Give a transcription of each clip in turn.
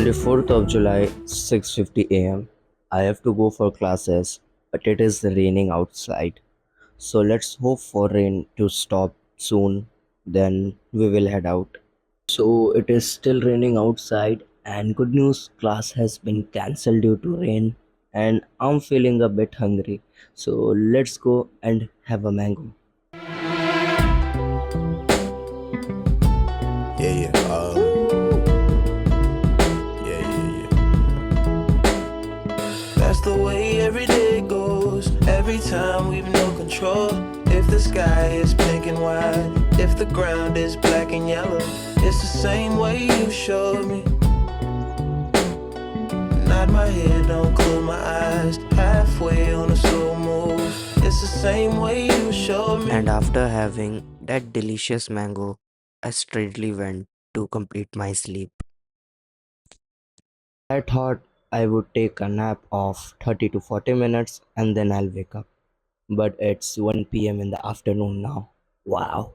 24th of July, 6:50 a.m. I have to go for classes, but it is raining outside. So let's hope for rain to stop soon, then we will head out. So it is still raining outside, and good news, class has been cancelled due to rain, and I'm feeling a bit hungry. So let's go and have a mango. Yeah, yeah, yeah. That's the way every day goes. Every time we've no control. If the sky is pink and white, if the ground is black and yellow, it's the same way you showed me. Nod my head, don't close my eyes. Halfway on a slow move. It's the same way you showed me. And after having that delicious mango, I straightly went to complete my sleep. I thought I would take a nap of 30 to 40 minutes and then I'll wake up. But it's 1 p.m. in the afternoon now. Wow.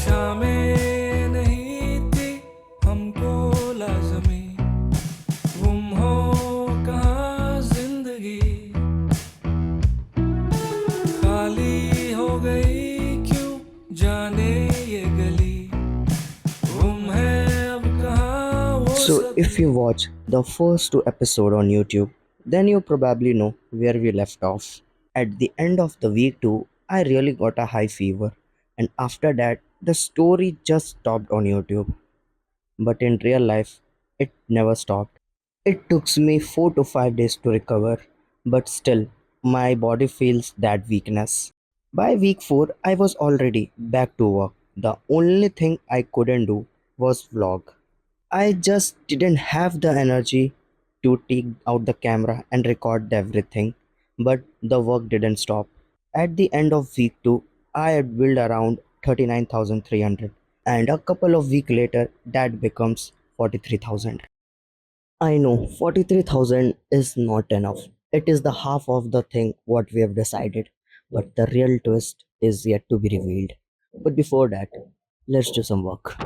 शामें नहीं थी हमको लाज़मी गुम हो कहाँ जिंदगी खाली हो गई क्यों जाने ये गली गुम है अब कहाँ वो So, सभी if you watch the first two episodes on YouTube, then you probably know where we left off. At the end of the week 2, I really got a high fever, and after that, the story just stopped on YouTube. But in real life, it never stopped. It took me 4 to 5 days to recover, but still, my body feels that weakness. By week 4, I was already back to work. The only thing I couldn't do was vlog. I just didn't have the energy to take out the camera and record everything, but the work didn't stop. At the end of week 2, I had built around 39,300, and a couple of weeks later, that becomes 43,000. I know 43,000 is not enough. It is the half of the thing what we have decided, but the real twist is yet to be revealed. But before that, let's do some work.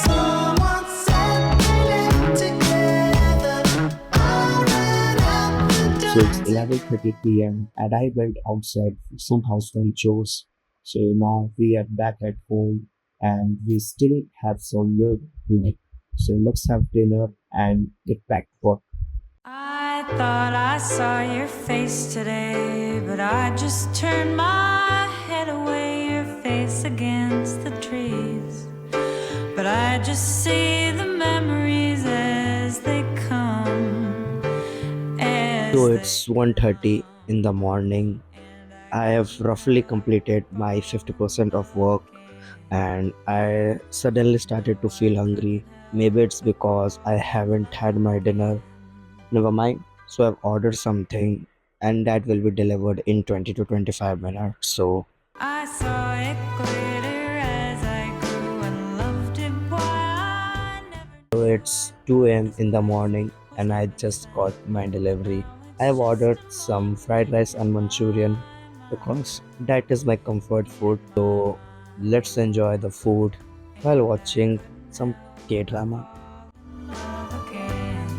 Someone said we live together. I ran out the So it's door. 11:30 p.m. and I went outside for some household chores. So now we are back at home and we still have some work to do. So let's have dinner and get back to work. I thought I saw your face today, but I just turned my head away, your face against the trees. But I just see the memories as they come, So as they it's 1:30 in the morning. I have roughly completed my 50% of work and I suddenly started to feel hungry. Maybe it's because I haven't had my dinner. Never mind. So I've ordered something and that will be delivered in 20 to 25 minutes. I saw it glitter as I grew and loved it. Why I So never it's 2 a.m. in the morning and I just got my delivery. I have ordered some fried rice and Manchurian because that is my comfort food. So let's enjoy the food while watching some K drama. love again.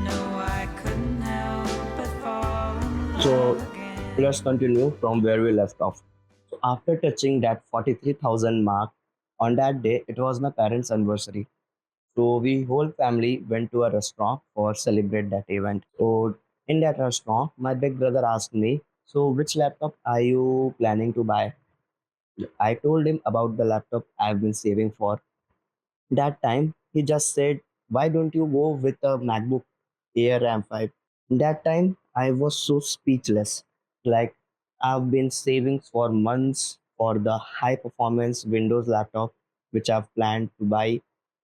No, I couldn't help but fall in So love again. let's continue from where we left off. So after touching that 43,000 mark, on that day it was my parents' anniversary. So we whole family went to a restaurant for celebrate that event. So in that restaurant, my big brother asked me, "So which laptop are you planning to buy?" I told him about the laptop I've been saving for. That time he just said, "Why don't you go with a MacBook Air M5?" That time I was so speechless. Like I've been saving for months for the high performance Windows laptop which I've planned to buy,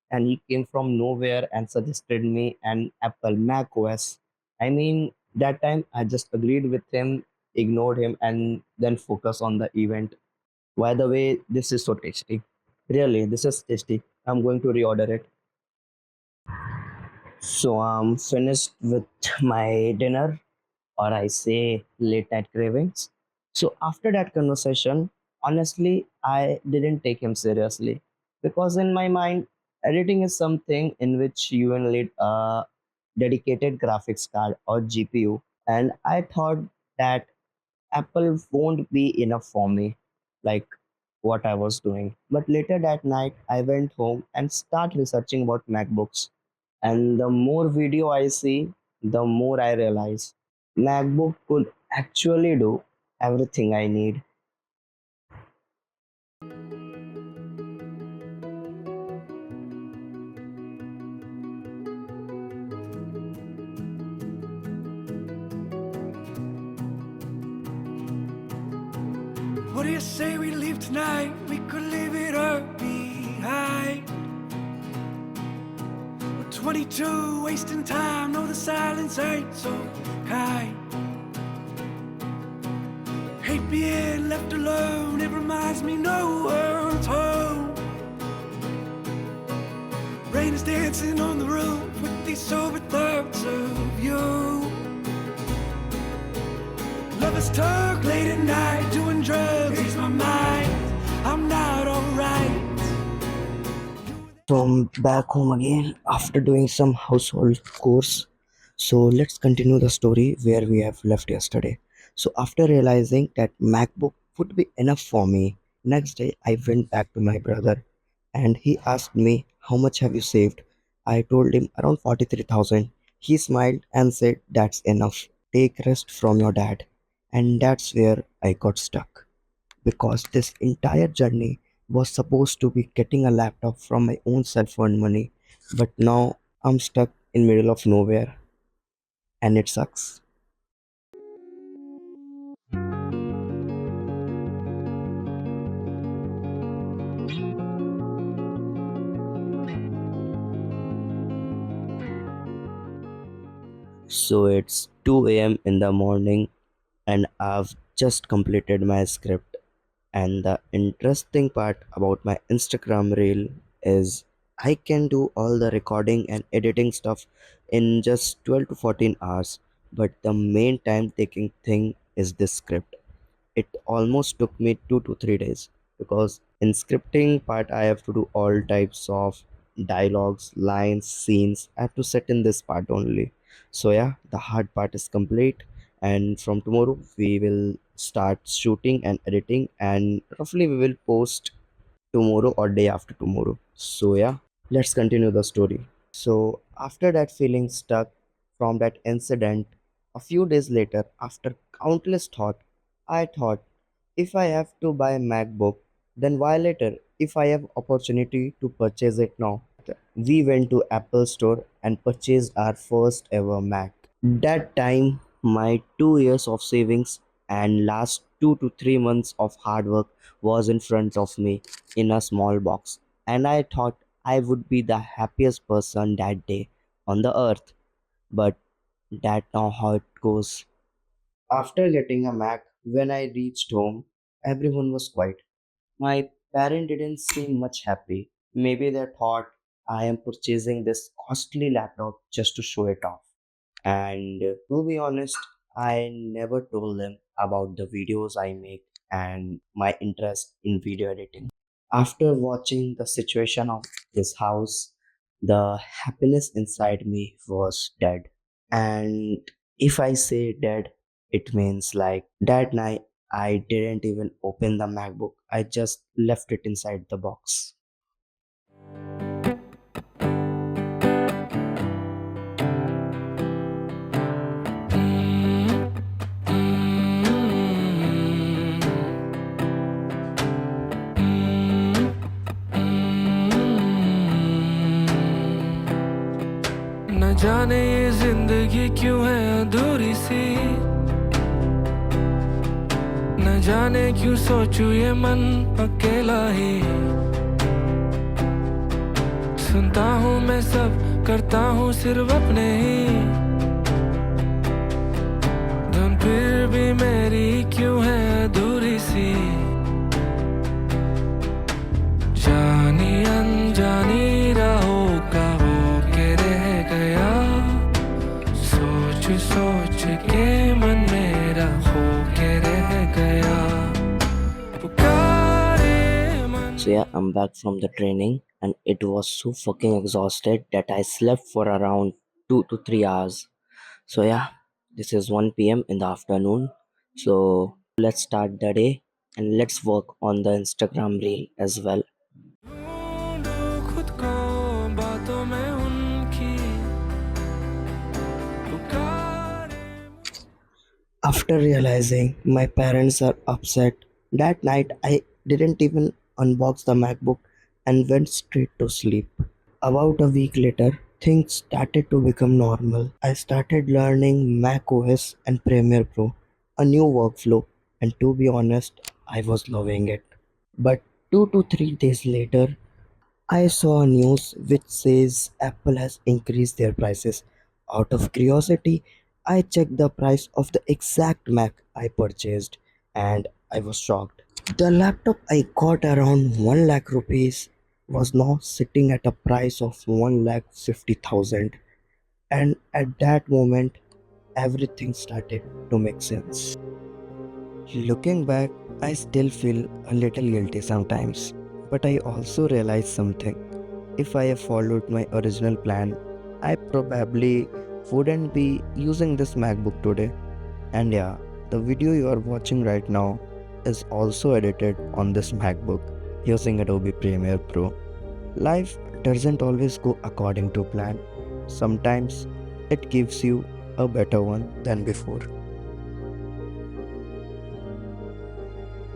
and he came from nowhere and suggested me an Apple Mac OS. I mean, that time I just agreed with him, ignored him, and then focus on the event. By the way, this is so tasty. Really, this is tasty. I'm going to reorder it. So I'm finished with my dinner, or I say late night cravings. So after that conversation, honestly, I didn't take him seriously because in my mind, editing is something in which you will need a dedicated graphics card or GPU, and I thought that Apple won't be enough for me, like what I was doing. But later that night, I went home and started researching about MacBooks. And the more video I see, the more I realize MacBook could actually do everything I need. What do you say we leave tonight? We could leave it all behind. We're 22, wasting time. No, the silence ain't so kind. Hate being left alone. It reminds me no one's home. Rain is dancing on the roof with these sober thoughts of you. Lovers talk late at night, doing drugs, ease my mind. I'm not alright. So I'm back home again after doing some household chores. So let's continue the story where we have left yesterday. So after realizing that MacBook would be enough for me, next day I went back to my brother and he asked me how much have you saved. I told him around 43,000. He smiled and said that's enough. Take rest from your dad. And that's where I got stuck because this entire journey was supposed to be getting a laptop from my own self-earned money, but now I'm stuck in middle of nowhere and it sucks. So it's 2 a.m. in the morning and I've just completed my script. And the interesting part about my Instagram reel is I can do all the recording and editing stuff in just 12 to 14 hours. But the main time taking thing is this script. It almost took me 2 to 3 days because in scripting part I have to do all types of dialogues, lines, scenes. I have to set in this part only. So yeah, the hard part is complete, and from tomorrow we will start shooting and editing, and roughly we will post tomorrow or day after tomorrow. So yeah, let's continue the story. So after that feeling stuck from that incident, a few days later, after countless thought, I thought if I have to buy a MacBook, then why later if I have opportunity to purchase it now? We went to Apple store and purchased our first ever Mac. That time, my 2 years of savings and last 2 to 3 months of hard work was in front of me in a small box, and I thought I would be the happiest person that day on the earth. But that not how it goes. After getting a Mac, when I reached home, everyone was quiet. My parents didn't seem much happy. Maybe they thought I am purchasing this costly laptop just to show it off. And to be honest, I never told them about the videos I make and my interest in video editing. After watching the situation of this house, the happiness inside me was dead. And if I say dead, it means like that night I didn't even open the MacBook. I just left it inside the box. न जाने ये जिंदगी क्यों है अधूरी सी जाने क्यों सोचूं ये मन अकेला ही सुनता हूँ मैं सब करता हूँ सिर्फ अपने ही धुन फिर भी मेरी क्यों है अधूरी सी जानी अनजानी राहों का वो के रह गया सोच सोच के मन मेरा हो के रह गया पुकारे मन So yeah, I'm back from the training and it was so fucking exhausted that I slept for around 2 to 3 hours. So yeah, this is 1 p.m. in the afternoon. So let's start the day and let's work on the Instagram reel as well. ढूंढूं खुद को बातों में उनकी पुकारे After realizing my parents are upset, that night I didn't even unbox the MacBook and went straight to sleep. About a week later, things started to become normal. I started learning Mac OS and Premiere Pro, a new workflow, and to be honest, I was loving it. But 2 to 3 days later, I saw a news which says Apple has increased their prices. Out of curiosity, I checked the price of the exact Mac I purchased and I was shocked. The laptop I got around 1 lakh rupees was now sitting at a price of 1 lakh 50,000, and at that moment everything started to make sense. Looking back, I still feel a little guilty sometimes, but I also realized something. If I have followed my original plan, I probably wouldn't be using this MacBook today. And yeah, the video you are watching right now is also edited on this MacBook using Adobe Premiere Pro. Life doesn't always go according to plan. Sometimes it gives you a better one than before.